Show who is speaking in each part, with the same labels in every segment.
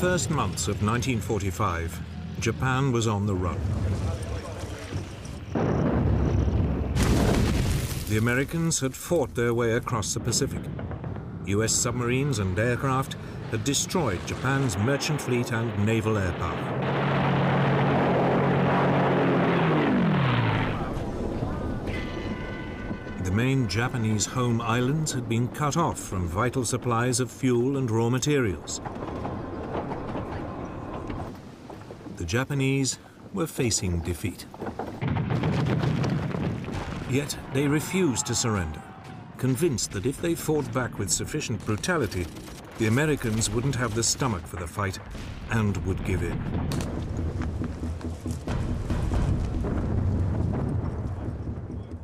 Speaker 1: first months of 1945, Japan was on the run. The Americans had fought their way across the Pacific. US submarines and aircraft had destroyed Japan's merchant fleet and naval air power. The main Japanese home islands had been cut off from vital supplies of fuel and raw materials. The Japanese were facing defeat. Yet they refused to surrender, convinced that if they fought back with sufficient brutality, the Americans wouldn't have the stomach for the fight and would give in.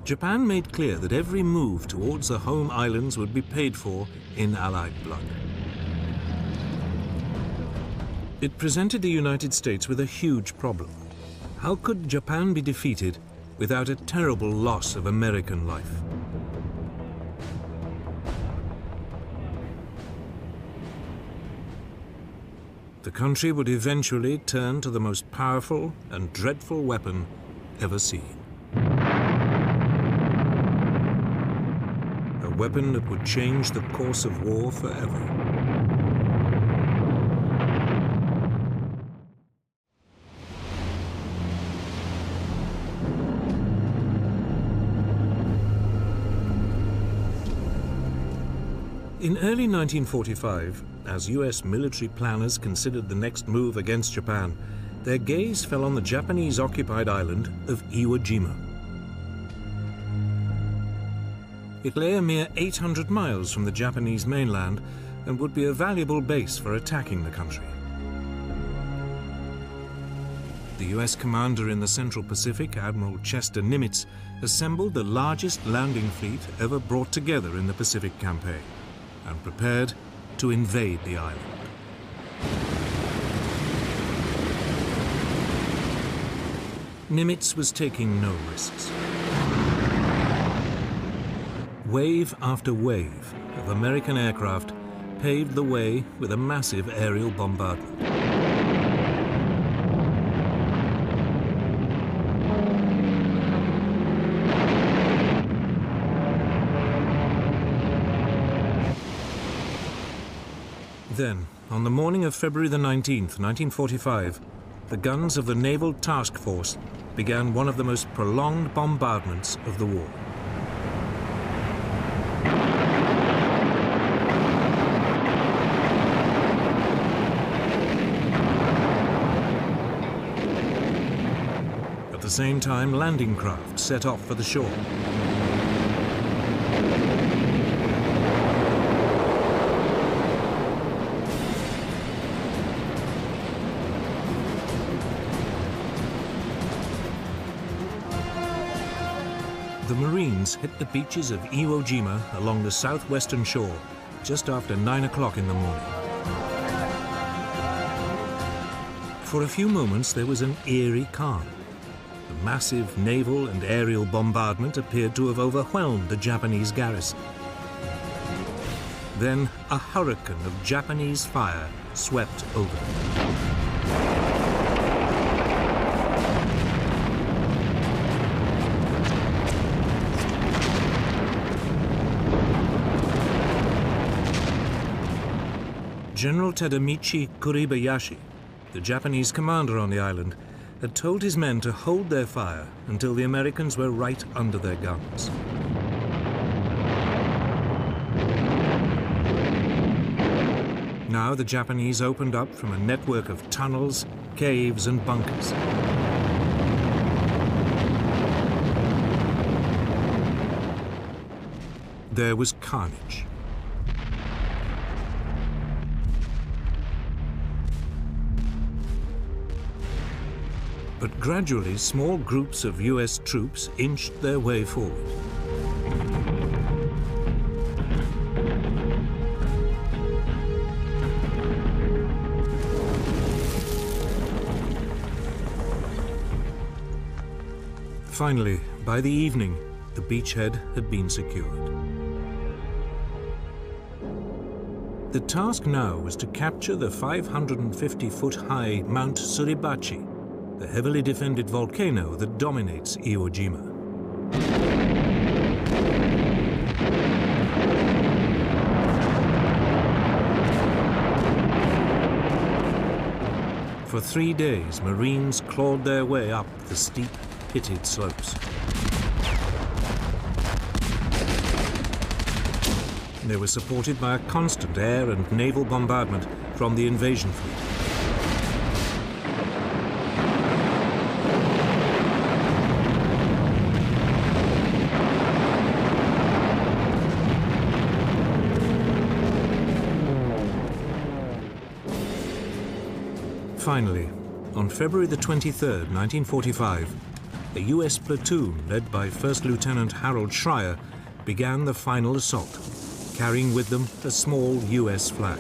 Speaker 1: Japan made clear that every move towards the home islands would be paid for in Allied blood. It presented the United States with a huge problem. How could Japan be defeated without a terrible loss of American life? The country would eventually turn to the most powerful and dreadful weapon ever seen. A weapon that would change the course of war forever. In early 1945, as US military planners considered the next move against Japan, their gaze fell on the Japanese-occupied island of Iwo Jima. It lay a mere 800 miles from the Japanese mainland and would be a valuable base for attacking the country. The US commander in the Central Pacific, Admiral Chester Nimitz, assembled the largest landing fleet ever brought together in the Pacific campaign and prepared to invade the island. Nimitz was taking no risks. Wave after wave of American aircraft paved the way with a massive aerial bombardment. Then, on the morning of February the 19th, 1945, the guns of the Naval Task Force began one of the most prolonged bombardments of the war. At the same time, landing craft set off for the shore. The Marines hit the beaches of Iwo Jima along the southwestern shore just after 9 o'clock in the morning. For a few moments, there was an eerie calm. The massive naval and aerial bombardment appeared to have overwhelmed the Japanese garrison. Then a hurricane of Japanese fire swept over them. General Tadamichi Kuribayashi, the Japanese commander on the island, had told his men to hold their fire until the Americans were right under their guns. Now the Japanese opened up from a network of tunnels, caves, and bunkers. There was carnage. But gradually, small groups of US troops inched their way forward. Finally, by the evening, the beachhead had been secured. The task now was to capture the 550-foot-high Mount Suribachi, the heavily defended volcano that dominates Iwo Jima. For 3 days, Marines clawed their way up the steep, pitted slopes. They were supported by a constant air and naval bombardment from the invasion fleet. Finally, on February the 23rd, 1945, a US platoon led by First Lieutenant Harold Schreier began the final assault, carrying with them a small US flag.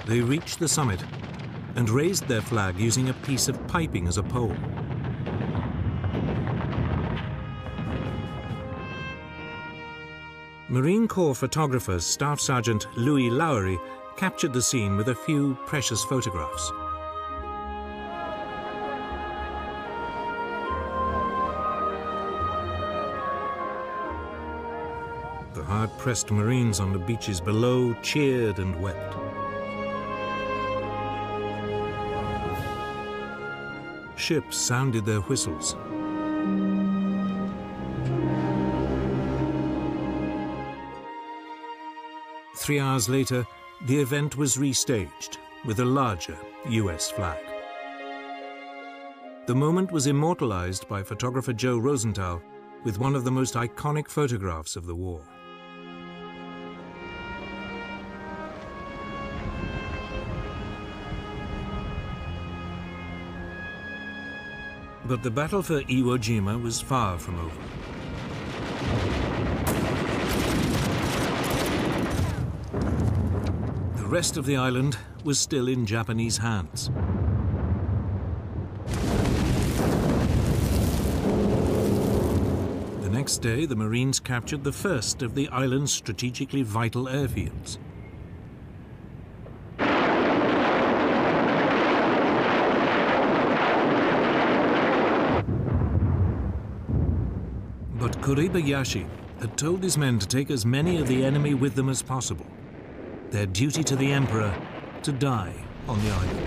Speaker 1: They reached the summit and raised their flag using a piece of piping as a pole. Marine Corps photographer Staff Sergeant Louis Lowery captured the scene with a few precious photographs. The hard-pressed Marines on the beaches below cheered and wept. Ships sounded their whistles. Three hours later, the event was restaged with a larger US flag. The moment was immortalized by photographer Joe Rosenthal with one of the most iconic photographs of the war. But the battle for Iwo Jima was far from over. The rest of the island was still in Japanese hands. The next day, the Marines captured the first of the island's strategically vital airfields. But Kuribayashi had told his men to take as many of the enemy with them as possible. Their duty to the Emperor to die on the island.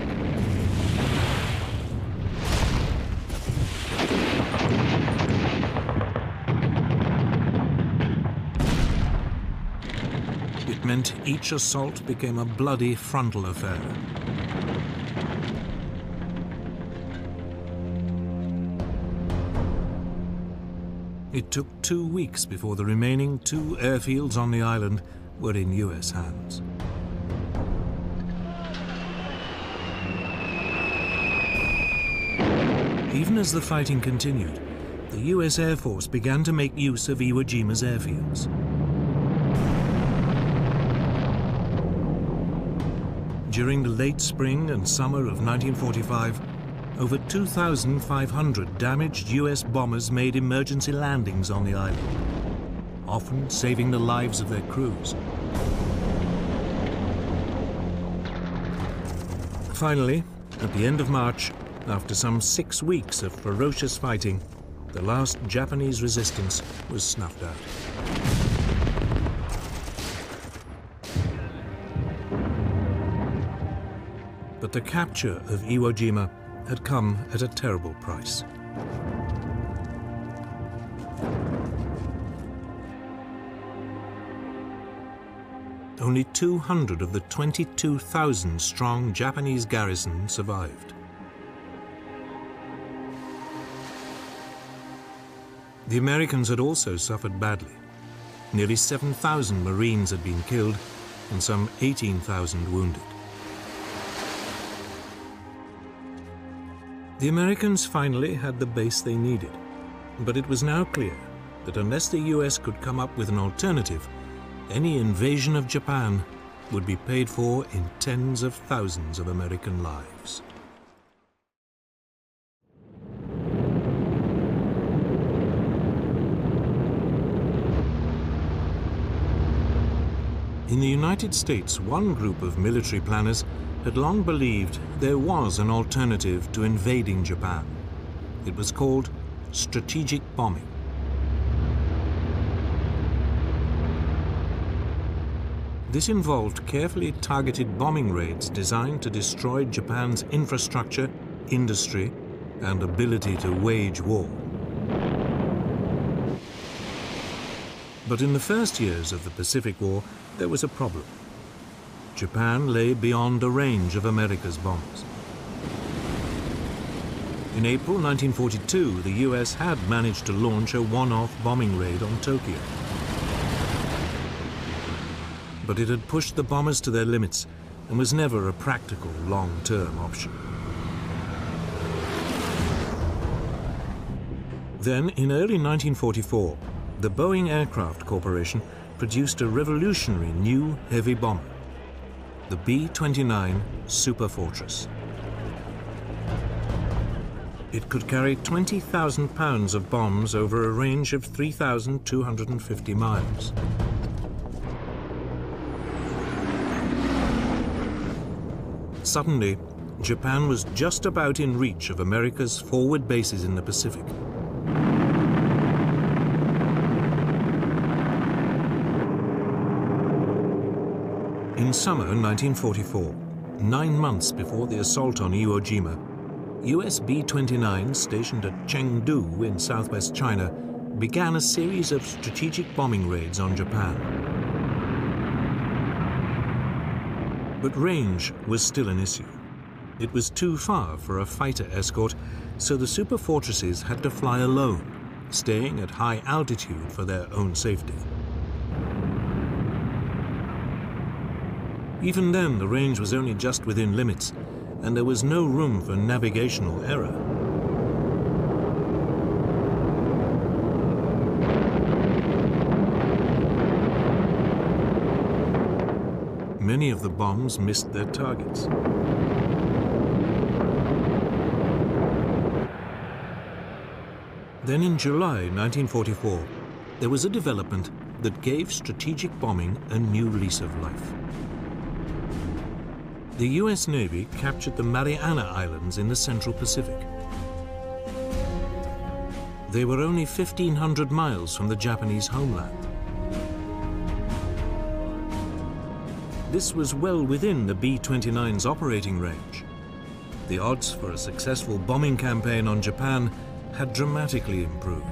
Speaker 1: It meant each assault became a bloody frontal affair. It took 2 weeks before the remaining 2 airfields on the island were in US hands. Even as the fighting continued, the US Air Force began to make use of Iwo Jima's airfields. During the late spring and summer of 1945, over 2,500 damaged US bombers made emergency landings on the island, often saving the lives of their crews. Finally, at the end of March, after some 6 weeks of ferocious fighting, the last Japanese resistance was snuffed out. But the capture of Iwo Jima had come at a terrible price. Only 200 of the 22,000-strong Japanese garrison survived. The Americans had also suffered badly. Nearly 7,000 Marines had been killed and some 18,000 wounded. The Americans finally had the base they needed, but it was now clear that unless the US could come up with an alternative, any invasion of Japan would be paid for in tens of thousands of American lives. In the United States, one group of military planners had long believed there was an alternative to invading Japan. It was called strategic bombing. This involved carefully targeted bombing raids designed to destroy Japan's infrastructure, industry, and ability to wage war. But in the first years of the Pacific War, there was a problem. Japan lay beyond the range of America's bombs. In April 1942, the US had managed to launch a one-off bombing raid on Tokyo. But it had pushed the bombers to their limits and was never a practical long-term option. Then, in early 1944, the Boeing Aircraft Corporation produced a revolutionary new heavy bomber, the B-29 Superfortress. It could carry 20,000 pounds of bombs over a range of 3,250 miles. Suddenly, Japan was just about in reach of America's forward bases in the Pacific. In summer 1944, 9 months before the assault on Iwo Jima, US B-29s stationed at Chengdu in southwest China began a series of strategic bombing raids on Japan. But range was still an issue. It was too far for a fighter escort, so the superfortresses had to fly alone, staying at high altitude for their own safety. Even then, the range was only just within limits, and there was no room for navigational error. Many of the bombs missed their targets. Then in July 1944, there was a development that gave strategic bombing a new lease of life. The US Navy captured the Mariana Islands in the Central Pacific. They were only 1,500 miles from the Japanese homeland. This was well within the B-29's operating range. The odds for a successful bombing campaign on Japan had dramatically improved.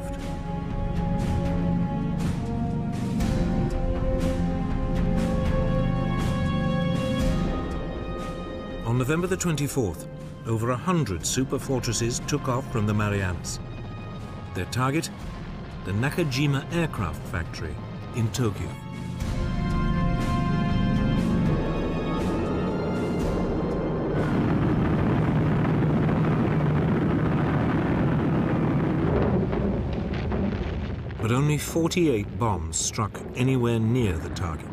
Speaker 1: On November the 24th, over 100 superfortresses took off from the Marianas. Their target, the Nakajima Aircraft Factory in Tokyo. But only 48 bombs struck anywhere near the target.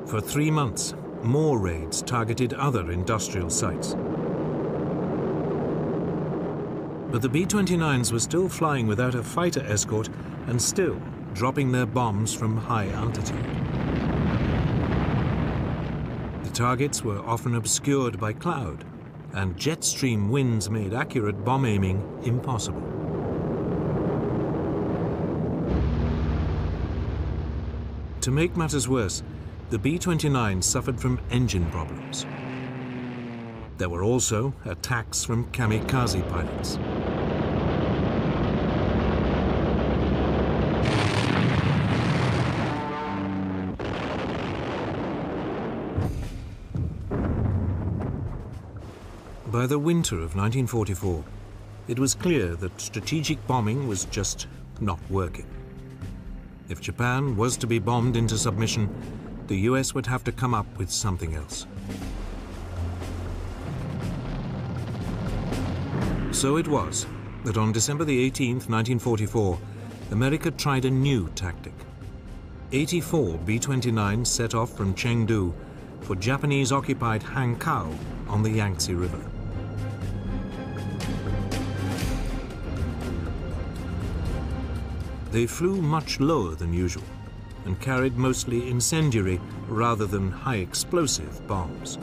Speaker 1: For 3 months, more raids targeted other industrial sites. But the B-29s were still flying without a fighter escort and still dropping their bombs from high altitude. The targets were often obscured by cloud, and jet stream winds made accurate bomb aiming impossible. To make matters worse, the B-29 suffered from engine problems. There were also attacks from kamikaze pilots. By the winter of 1944, it was clear that strategic bombing was just not working. If Japan was to be bombed into submission, the US would have to come up with something else. So it was that on December the 18th, 1944, America tried a new tactic. 84 B-29s set off from Chengdu for Japanese-occupied Hankow on the Yangtze River. They flew much lower than usual and carried mostly incendiary rather than high explosive bombs.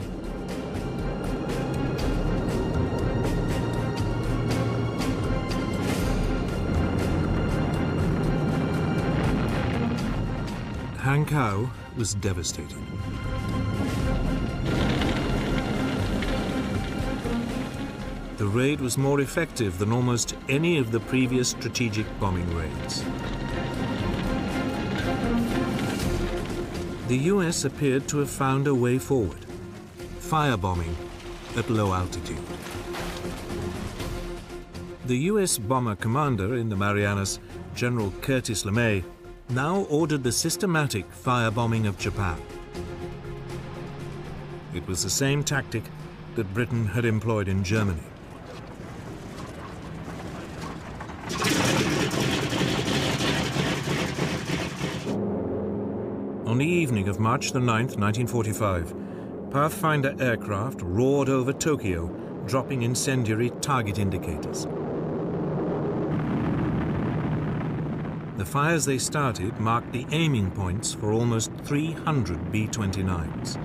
Speaker 1: Hankow was devastated. The raid was more effective than almost any of the previous strategic bombing raids. The US appeared to have found a way forward, firebombing at low altitude. The US bomber commander in the Marianas, General Curtis LeMay, now ordered the systematic firebombing of Japan. It was the same tactic that Britain had employed in Germany. On the evening of March the 9th, 1945, Pathfinder aircraft roared over Tokyo, dropping incendiary target indicators. The fires they started marked the aiming points for almost 300 B-29s.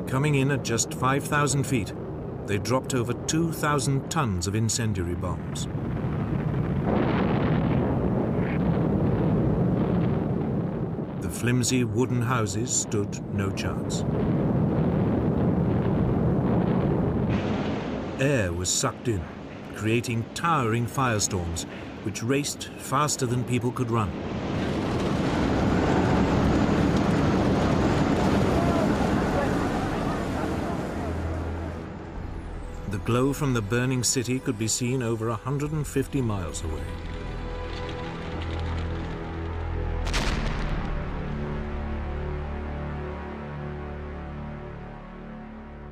Speaker 1: Coming in at just 5,000 feet, they dropped over 2,000 tons of incendiary bombs. The flimsy wooden houses stood no chance. Air was sucked in, creating towering firestorms which raced faster than people could run. The glow from the burning city could be seen over 150 miles away.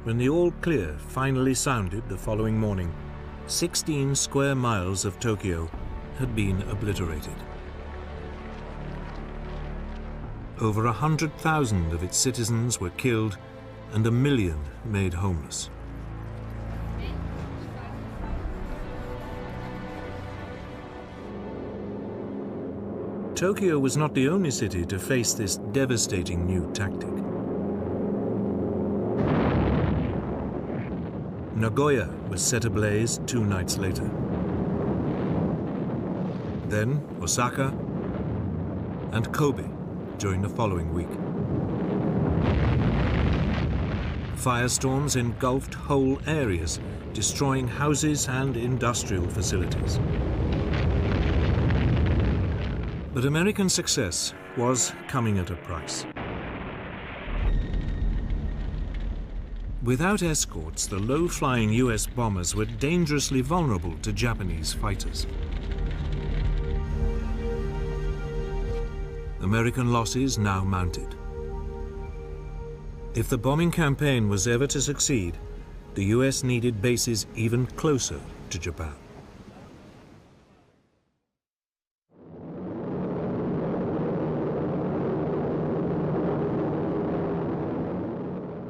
Speaker 1: When the all clear finally sounded the following morning, 16 square miles of Tokyo had been obliterated. Over 100,000 of its citizens were killed and 1 million made homeless. Tokyo was not the only city to face this devastating new tactic. Nagoya was set ablaze 2 nights later. Then Osaka and Kobe during the following week. Firestorms engulfed whole areas, destroying houses and industrial facilities. But American success was coming at a price. Without escorts, the low-flying US bombers were dangerously vulnerable to Japanese fighters. American losses now mounted. If the bombing campaign was ever to succeed, the US needed bases even closer to Japan.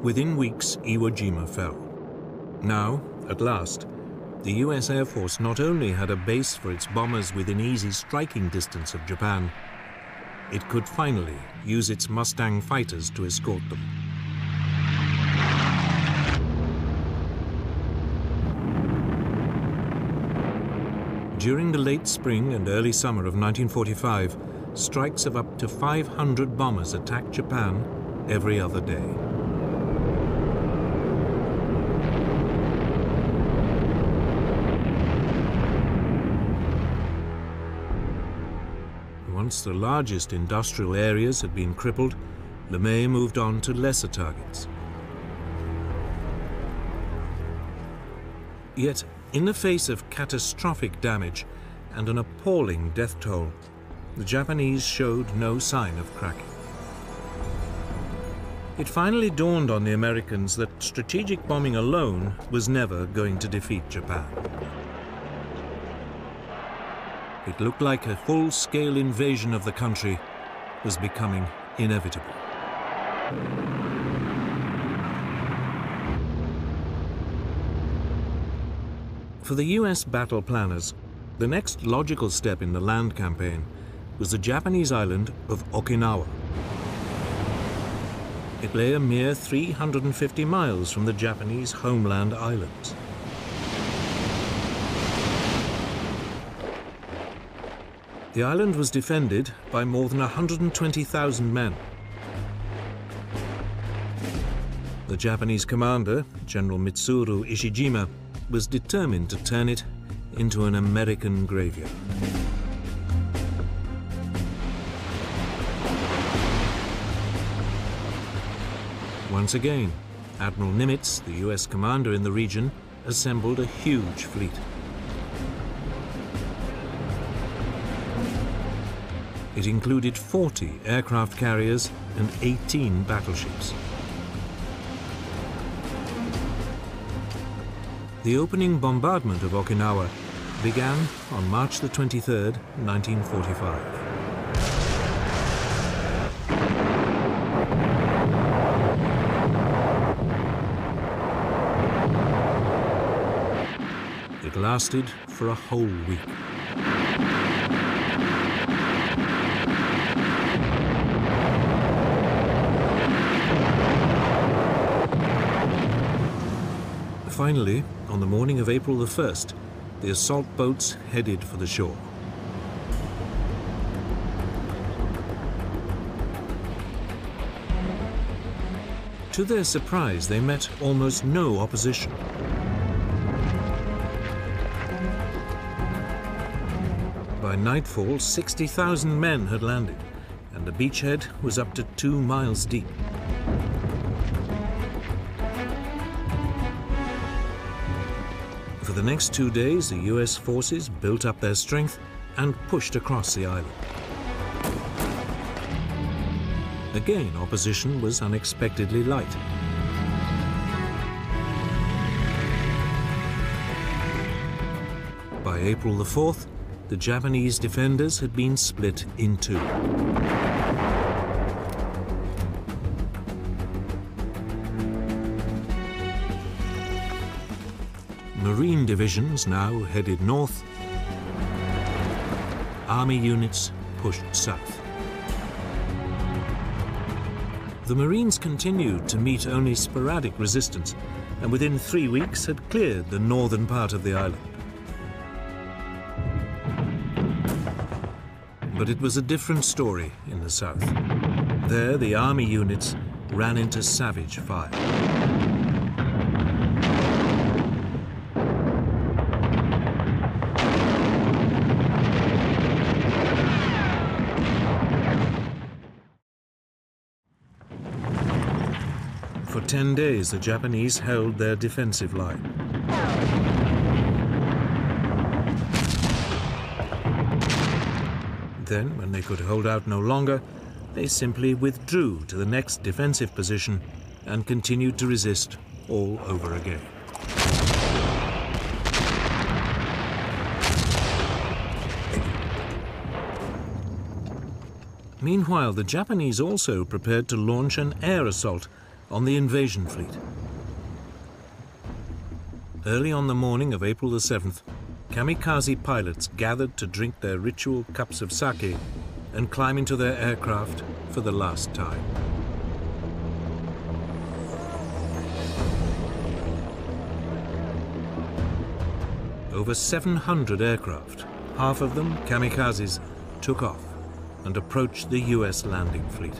Speaker 1: Within weeks, Iwo Jima fell. Now, at last, the US Air Force not only had a base for its bombers within easy striking distance of Japan, it could finally use its Mustang fighters to escort them. During the late spring and early summer of 1945, strikes of up to 500 bombers attacked Japan every other day. Once the largest industrial areas had been crippled, LeMay moved on to lesser targets. Yet, in the face of catastrophic damage and an appalling death toll, the Japanese showed no sign of cracking. It finally dawned on the Americans that strategic bombing alone was never going to defeat Japan. It looked like a full-scale invasion of the country was becoming inevitable. For the US battle planners, the next logical step in the land campaign was the Japanese island of Okinawa. It lay a mere 350 miles from the Japanese homeland islands. The island was defended by more than 120,000 men. The Japanese commander, General Mitsuru Ishijima, was determined to turn it into an American graveyard. Once again, Admiral Nimitz, the US commander in the region, assembled a huge fleet. It included 40 aircraft carriers and 18 battleships. The opening bombardment of Okinawa began on March the 23rd, 1945. It lasted for a whole week. Finally, on the morning of April the 1st, the assault boats headed for the shore. To their surprise, they met almost no opposition. By nightfall, 60,000 men had landed, and the beachhead was up to 2 miles deep. For the next 2 days, the US forces built up their strength and pushed across the island. Again, opposition was unexpectedly light. By April the 4th, the Japanese defenders had been split in two. Marine divisions now headed north. Army units pushed south. The Marines continued to meet only sporadic resistance, and within 3 weeks had cleared the northern part of the island. But it was a different story in the south. There, the army units ran into savage fire. For 10 days, the Japanese held their defensive line. Then, when they could hold out no longer, they simply withdrew to the next defensive position and continued to resist all over again. Meanwhile, the Japanese also prepared to launch an air assault on the invasion fleet. Early on the morning of April the 7th, kamikaze pilots gathered to drink their ritual cups of sake and climb into their aircraft for the last time. Over 700 aircraft, half of them kamikazes, took off and approached the US landing fleet.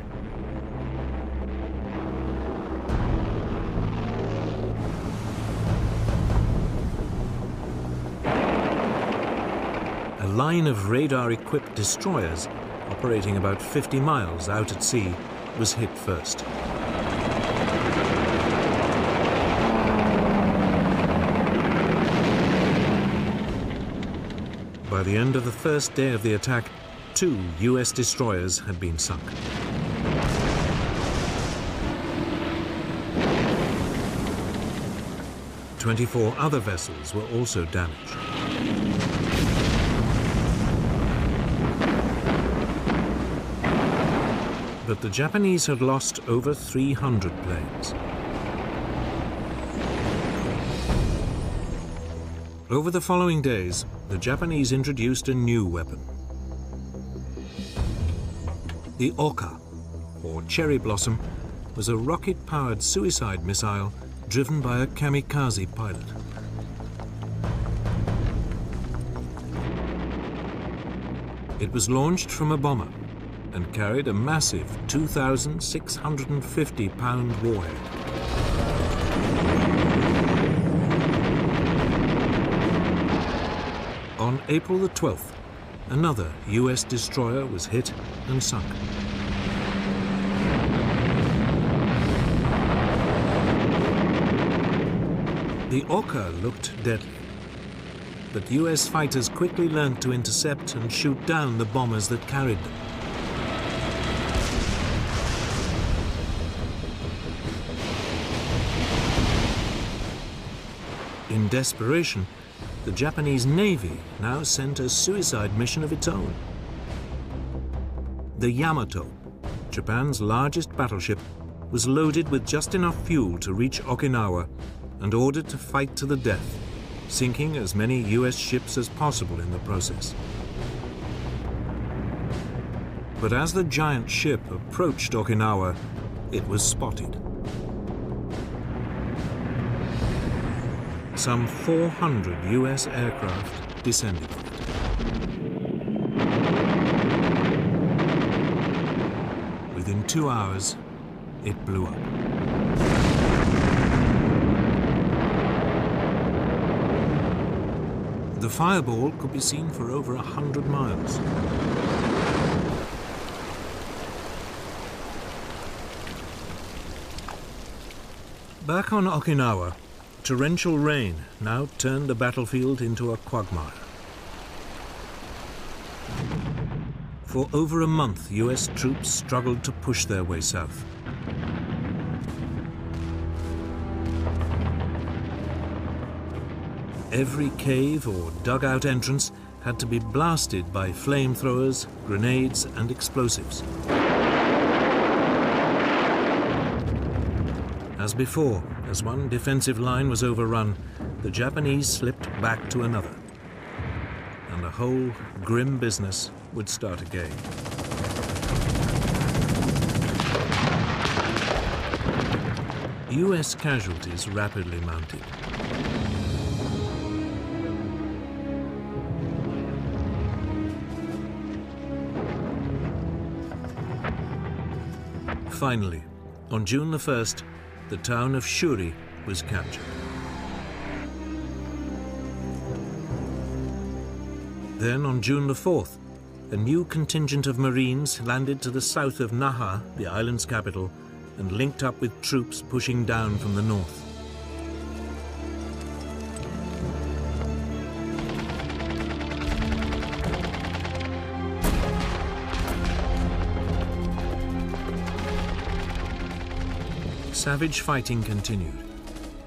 Speaker 1: A line of radar-equipped destroyers operating about 50 miles out at sea was hit first. By the end of the first day of the attack, 2 US destroyers had been sunk. "24 other vessels were also damaged. But the Japanese had lost over 300 planes. Over the following days, the Japanese introduced a new weapon. The Oka, or Cherry Blossom, was a rocket-powered suicide missile driven by a kamikaze pilot. It was launched from a bomber and carried a massive 2,650-pound warhead. On April the 12th, another US destroyer was hit and sunk. The Oka looked deadly, but US fighters quickly learned to intercept and shoot down the bombers that carried them. In desperation, the Japanese Navy now sent a suicide mission of its own. The Yamato, Japan's largest battleship, was loaded with just enough fuel to reach Okinawa and ordered to fight to the death, sinking as many US ships as possible in the process. But as the giant ship approached Okinawa, it was spotted. Some 400 US aircraft descended on it. Within 2 hours, it blew up. The fireball could be seen for over 100 miles. Back on Okinawa, torrential rain now turned the battlefield into a quagmire. For over a month, US troops struggled to push their way south. Every cave or dugout entrance had to be blasted by flamethrowers, grenades, and explosives. As before, as one defensive line was overrun, the Japanese slipped back to another, and the whole grim business would start again. US casualties rapidly mounted. Finally, on June the 1st, the town of Shuri was captured. Then, on June the 4th, a new contingent of Marines landed to the south of Naha, the island's capital, and linked up with troops pushing down from the north. Savage fighting continued,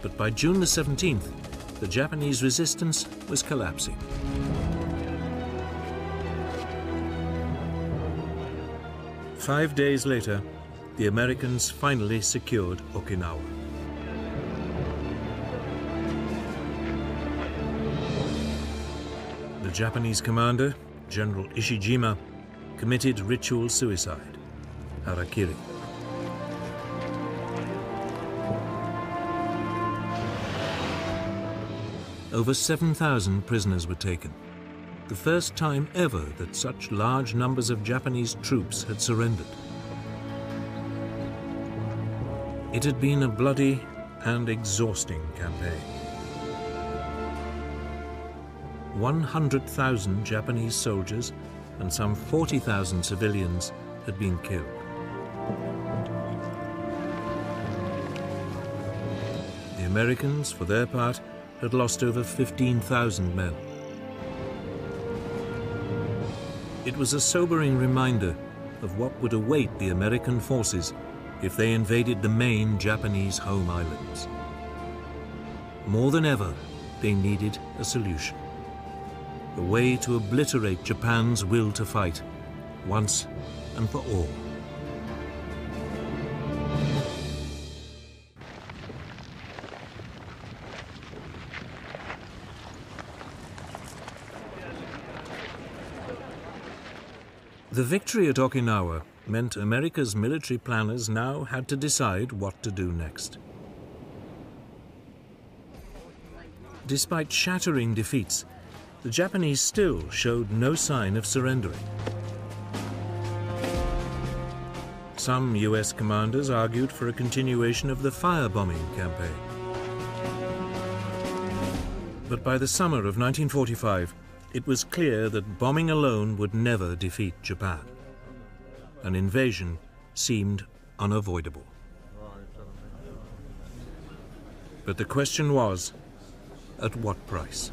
Speaker 1: but by June the 17th, the Japanese resistance was collapsing. Five days later, the Americans finally secured Okinawa. The Japanese commander, General Ishijima, committed ritual suicide, harakiri. Over 7,000 prisoners were taken, the first time ever that such large numbers of Japanese troops had surrendered. It had been a bloody and exhausting campaign. 100,000 Japanese soldiers and some 40,000 civilians had been killed. The Americans, for their part, had lost over 15,000 men. It was a sobering reminder of what would await the American forces if they invaded the main Japanese home islands. More than ever, they needed a solution. A way to obliterate Japan's will to fight, once and for all. The victory at Okinawa meant America's military planners now had to decide what to do next. Despite shattering defeats, the Japanese still showed no sign of surrendering. Some US commanders argued for a continuation of the firebombing campaign. But by the summer of 1945, it was clear that bombing alone would never defeat Japan. An invasion seemed unavoidable. But the question was, at what price?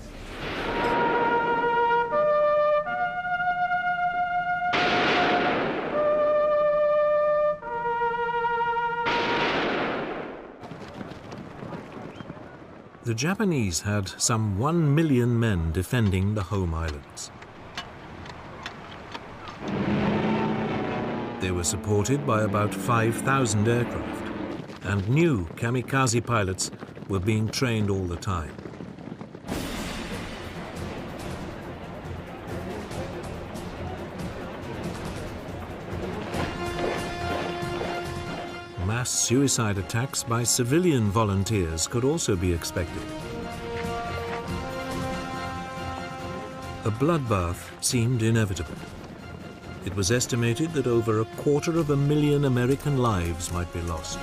Speaker 1: The Japanese had some 1 million men defending the home islands. They were supported by about 5,000 aircraft, and new kamikaze pilots were being trained all the time. Mass suicide attacks by civilian volunteers could also be expected. A bloodbath seemed inevitable. It was estimated that over 250,000 American lives might be lost.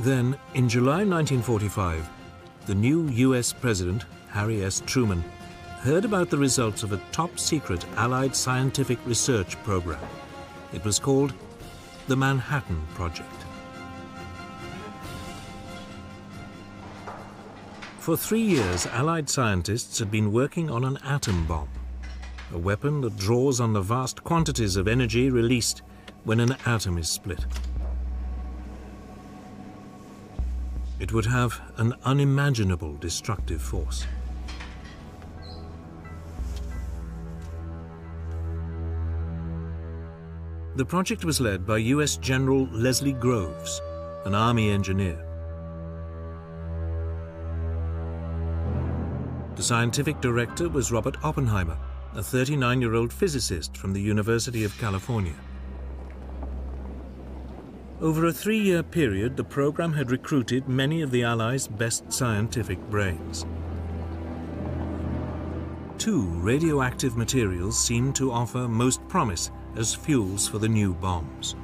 Speaker 1: Then, in July 1945, the new US President, Harry S. Truman, heard about the results of a top-secret Allied scientific research program. It was called the Manhattan Project. For 3 years, Allied scientists had been working on an atom bomb, a weapon that draws on the vast quantities of energy released when an atom is split. It would have an unimaginable destructive force. The project was led by US General Leslie Groves, an Army engineer. The scientific director was Robert Oppenheimer, a 39-year-old physicist from the University of California. Over a 3-year period, the program had recruited many of the Allies' best scientific brains. 2 radioactive materials seemed to offer most promise as fuels for the new bombs.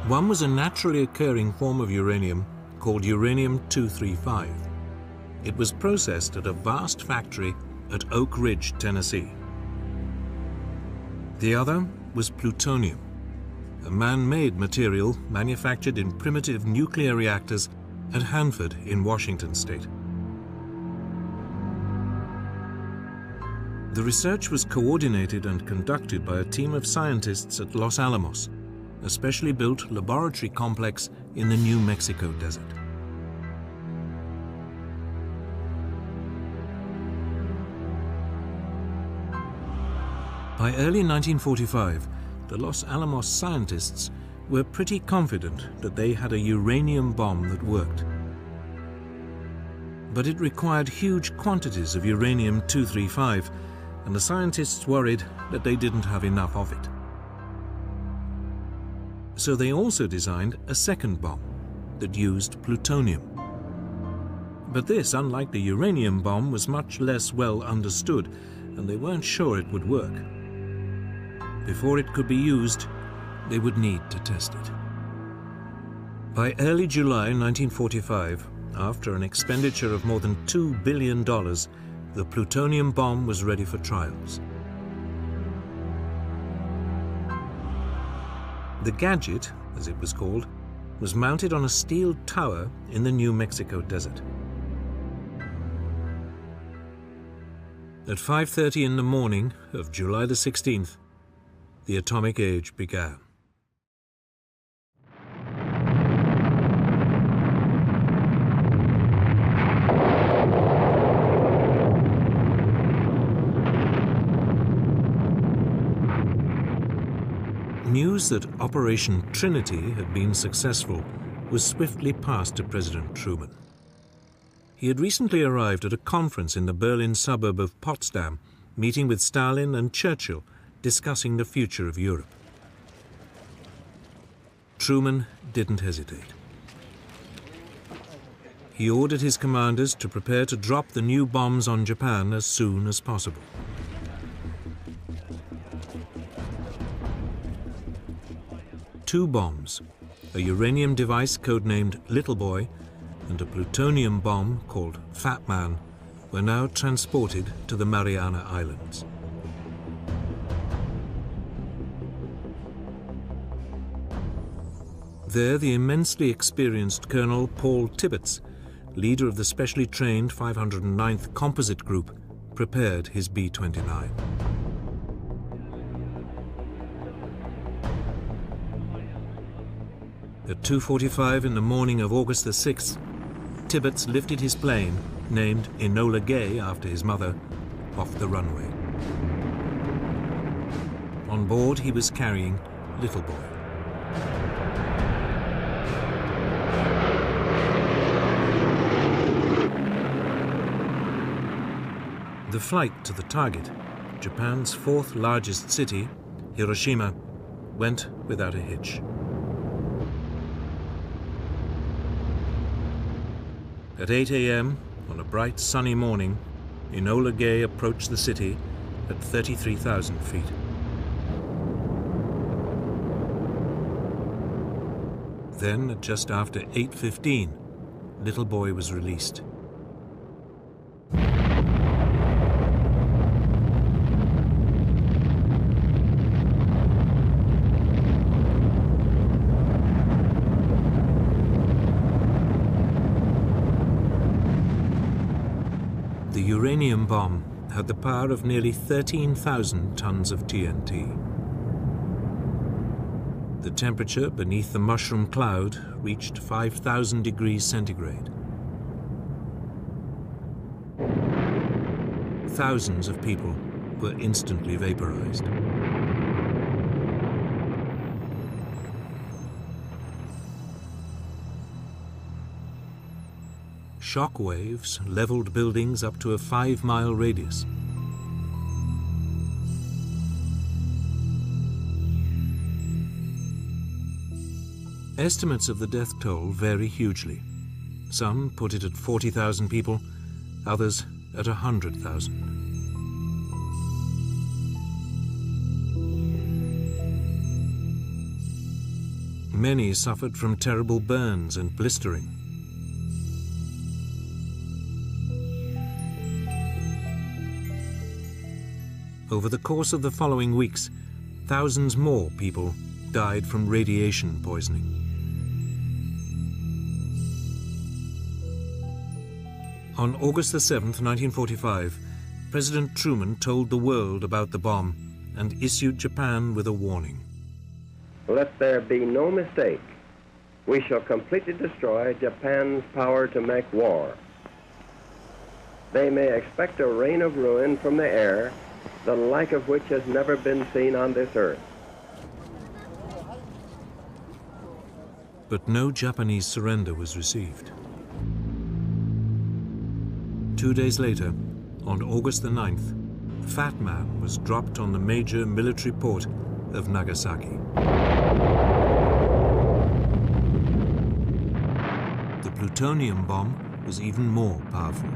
Speaker 1: One was a naturally occurring form of uranium called uranium-235. It was processed at a vast factory at Oak Ridge, Tennessee. The other was plutonium, a man-made material manufactured in primitive nuclear reactors at Hanford in Washington state. The research was coordinated and conducted by a team of scientists at Los Alamos, a specially built laboratory complex in the New Mexico desert. By early 1945, the Los Alamos scientists were pretty confident that they had a uranium bomb that worked. But it required huge quantities of uranium-235, and the scientists worried that they didn't have enough of it. So they also designed a second bomb that used plutonium. But this, unlike the uranium bomb, was much less well understood, and they weren't sure it would work. Before it could be used, they would need to test it. By early July 1945, after an expenditure of more than $2 billion, the plutonium bomb was ready for trials. The gadget, as it was called, was mounted on a steel tower in the New Mexico desert. At 5:30 in the morning of July the 16th, the atomic age began. News that Operation Trinity had been successful was swiftly passed to President Truman. He had recently arrived at a conference in the Berlin suburb of Potsdam, meeting with Stalin and Churchill, discussing the future of Europe. Truman didn't hesitate. He ordered his commanders to prepare to drop the new bombs on Japan as soon as possible. Two bombs, a uranium device codenamed Little Boy and a plutonium bomb called Fat Man, were now transported to the Mariana Islands. There, the immensely experienced Colonel Paul Tibbets, leader of the specially trained 509th Composite Group, prepared his B-29. At 2:45 in the morning of August the 6th, Tibbets lifted his plane, named Enola Gay after his mother, off the runway. On board, he was carrying Little Boy. The flight to the target, Japan's fourth largest city, Hiroshima, went without a hitch. At 8 a.m. on a bright sunny morning, Enola Gay approached the city at 33,000 feet. Then, at just after 8:15, Little Boy was released. The uranium bomb had the power of nearly 13,000 tons of TNT. The temperature beneath the mushroom cloud reached 5,000 degrees centigrade. Thousands of people were instantly vaporized. Shock waves leveled buildings up to a 5-mile radius. Estimates of the death toll vary hugely. Some put it at 40,000 people, others at 100,000. Many suffered from terrible burns and blistering. Over the course of the following weeks, thousands more people died from radiation poisoning. On August the 7th, 1945, President Truman told the world about the bomb and issued Japan with a warning.
Speaker 2: Let there be no mistake. We shall completely destroy Japan's power to make war. They may expect a rain of ruin from the air, the like of which has never been seen on this earth.
Speaker 1: But no Japanese surrender was received. 2 days later, on August the 9th, Fat Man was dropped on the major military port of Nagasaki. The plutonium bomb was even more powerful.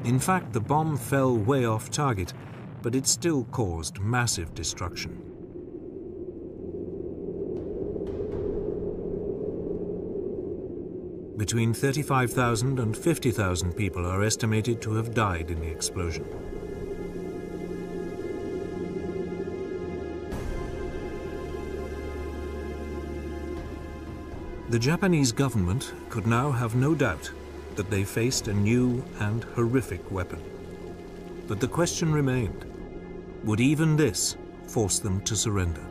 Speaker 1: In fact, the bomb fell way off target, but it still caused massive destruction. Between 35,000 and 50,000 people are estimated to have died in the explosion. The Japanese government could now have no doubt that they faced a new and horrific weapon. But the question remained, would even this force them to surrender?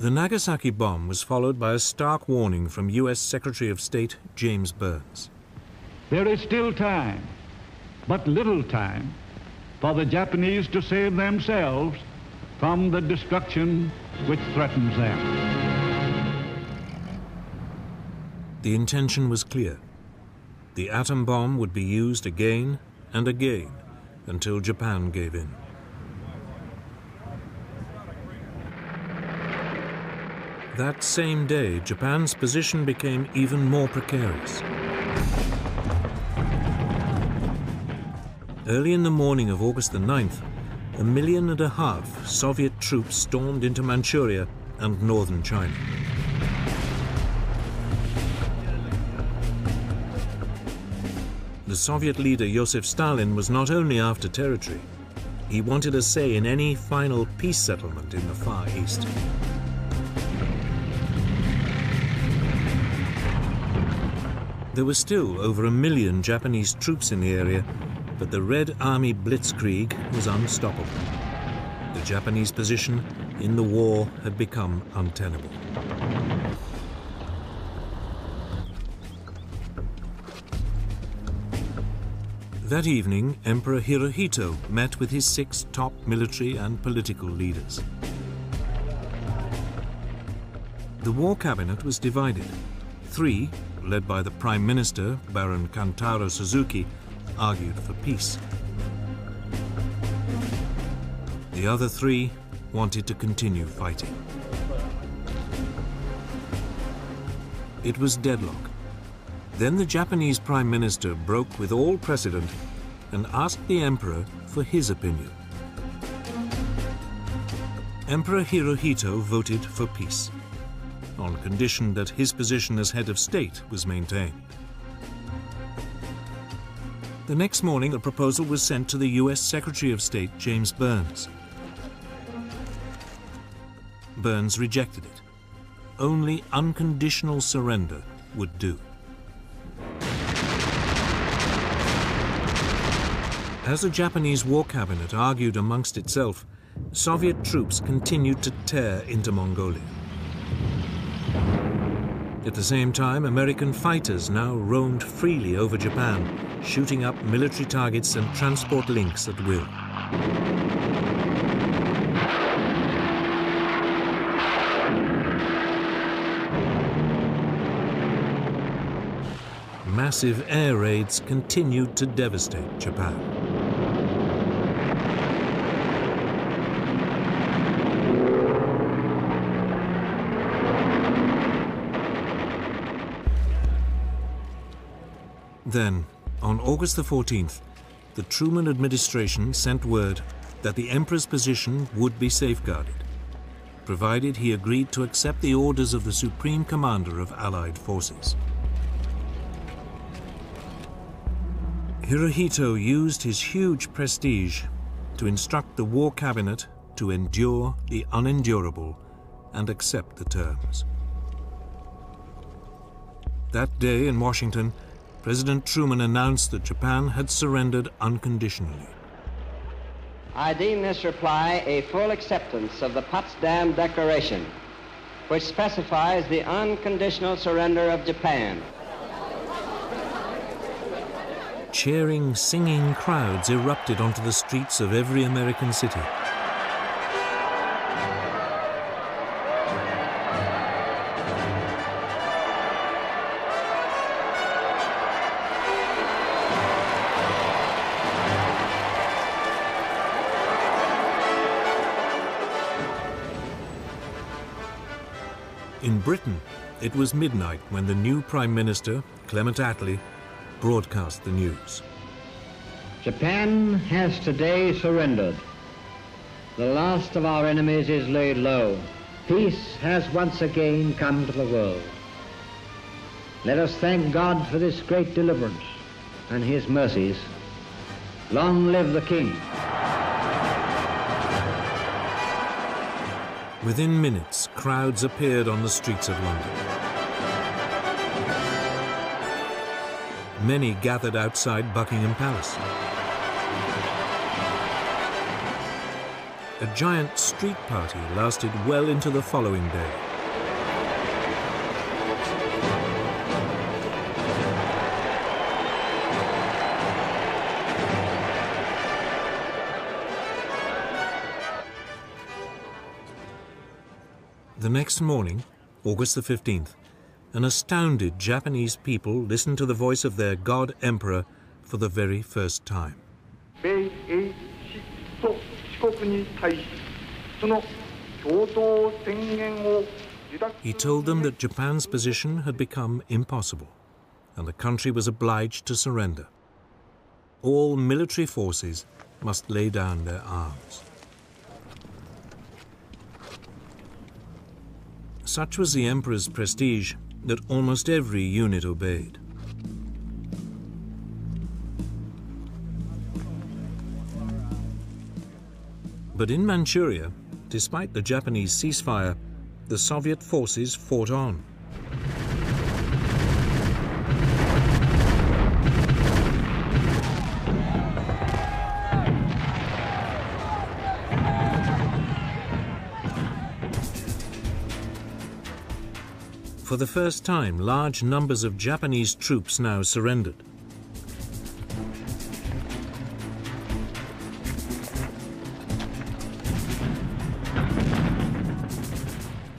Speaker 1: The Nagasaki bomb was followed by a stark warning from U.S. Secretary of State James Burns.
Speaker 3: There is still time, but little time, for the Japanese to save themselves from the destruction which threatens them.
Speaker 1: The intention was clear. The atom bomb would be used again and again until Japan gave in. That same day, Japan's position became even more precarious. Early in the morning of August the 9th, 1.5 million Soviet troops stormed into Manchuria and northern China. The Soviet leader Joseph Stalin was not only after territory, he wanted a say in any final peace settlement in the Far East. There were still over 1 million Japanese troops in the area, but the Red Army blitzkrieg was unstoppable. The Japanese position in the war had become untenable. That evening, Emperor Hirohito met with his 6 top military and political leaders. The war cabinet was divided. 3, led by the Prime Minister, Baron Kantaro Suzuki, argued for peace. The other 3 wanted to continue fighting. It was deadlock. Then the Japanese Prime Minister broke with all precedent and asked the Emperor for his opinion. Emperor Hirohito voted for peace, on condition that his position as head of state was maintained. The next morning, a proposal was sent to the U.S. Secretary of State, James Burns. Burns rejected it. Only unconditional surrender would do. As the Japanese war cabinet argued amongst itself, Soviet troops continued to tear into Mongolia. At the same time, American fighters now roamed freely over Japan, shooting up military targets and transport links at will. Massive air raids continued to devastate Japan. Then, on August the 14th, the Truman administration sent word that the Emperor's position would be safeguarded, provided he agreed to accept the orders of the Supreme Commander of Allied forces. Hirohito used his huge prestige to instruct the war cabinet to endure the unendurable and accept the terms. That day in Washington, President Truman announced that Japan had surrendered unconditionally.
Speaker 4: I deem this reply a full acceptance of the Potsdam Declaration, which specifies the unconditional surrender of Japan.
Speaker 1: Cheering, singing crowds erupted onto the streets of every American city. In Britain, it was midnight when the new Prime Minister, Clement Attlee, broadcast the news.
Speaker 5: Japan has today surrendered. The last of our enemies is laid low. Peace has once again come to the world. Let us thank God for this great deliverance and his mercies. Long live the King.
Speaker 1: Within minutes, crowds appeared on the streets of London. Many gathered outside Buckingham Palace. A giant street party lasted well into the following day. The next morning, August the 15th, an astounded Japanese people listened to the voice of their God Emperor for the very first time. He told them that Japan's position had become impossible, and the country was obliged to surrender. All military forces must lay down their arms. Such was the Emperor's prestige that almost every unit obeyed. But in Manchuria, despite the Japanese ceasefire, the Soviet forces fought on. For the first time, large numbers of Japanese troops now surrendered.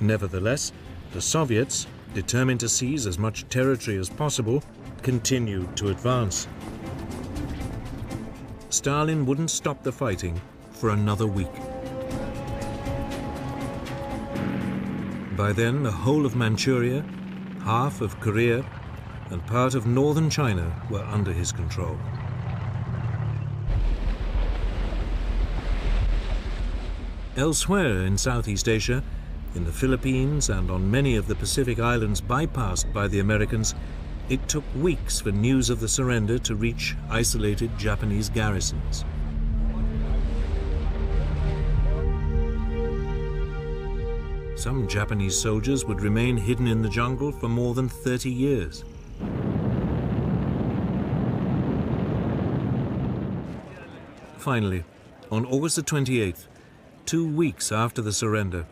Speaker 1: Nevertheless, the Soviets, determined to seize as much territory as possible, continued to advance. Stalin wouldn't stop the fighting for another week. By then, the whole of Manchuria, half of Korea, and part of northern China were under his control. Elsewhere in Southeast Asia, in the Philippines and on many of the Pacific islands bypassed by the Americans, it took weeks for news of the surrender to reach isolated Japanese garrisons. Some Japanese soldiers would remain hidden in the jungle for more than 30 years. Finally, on August the 28th, 2 weeks after the surrender,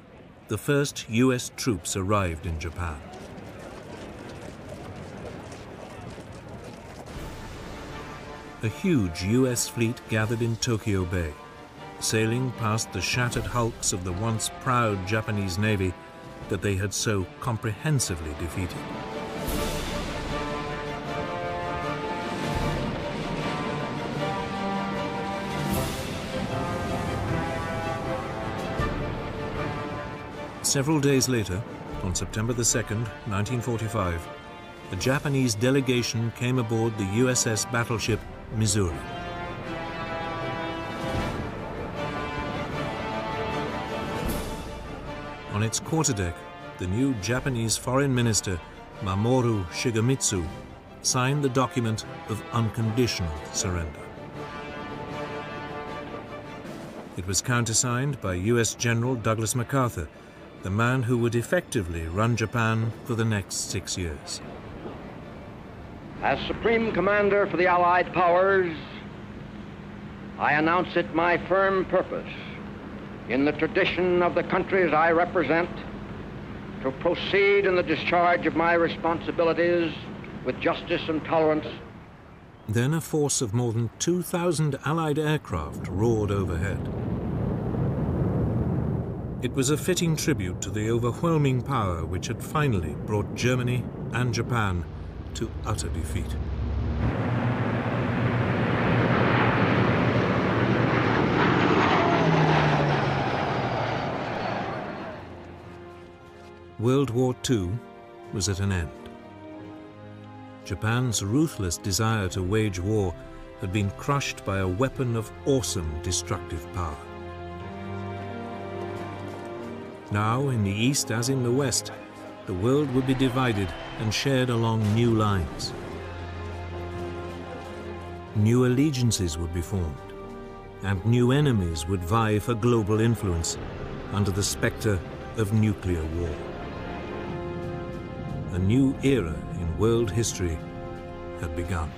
Speaker 1: the first US troops arrived in Japan. A huge US fleet gathered in Tokyo Bay, sailing past the shattered hulks of the once proud Japanese Navy that they had so comprehensively defeated. Several days later, on September the 2nd, 1945, a Japanese delegation came aboard the USS battleship Missouri. On its quarterdeck, the new Japanese Foreign Minister, Mamoru Shigemitsu, signed the document of unconditional surrender. It was countersigned by US General Douglas MacArthur, the man who would effectively run Japan for the next 6 years.
Speaker 6: As Supreme Commander for the Allied Powers, I announce it my firm purpose, in the tradition of the countries I represent, to proceed in the discharge of my responsibilities with justice and tolerance.
Speaker 1: Then a force of more than 2,000 Allied aircraft roared overhead. It was a fitting tribute to the overwhelming power which had finally brought Germany and Japan to utter defeat. World War II was at an end. Japan's ruthless desire to wage war had been crushed by a weapon of awesome destructive power. Now, in the East as in the West, the world would be divided and shared along new lines. New allegiances would be formed, and new enemies would vie for global influence under the specter of nuclear war. A new era in world history had begun.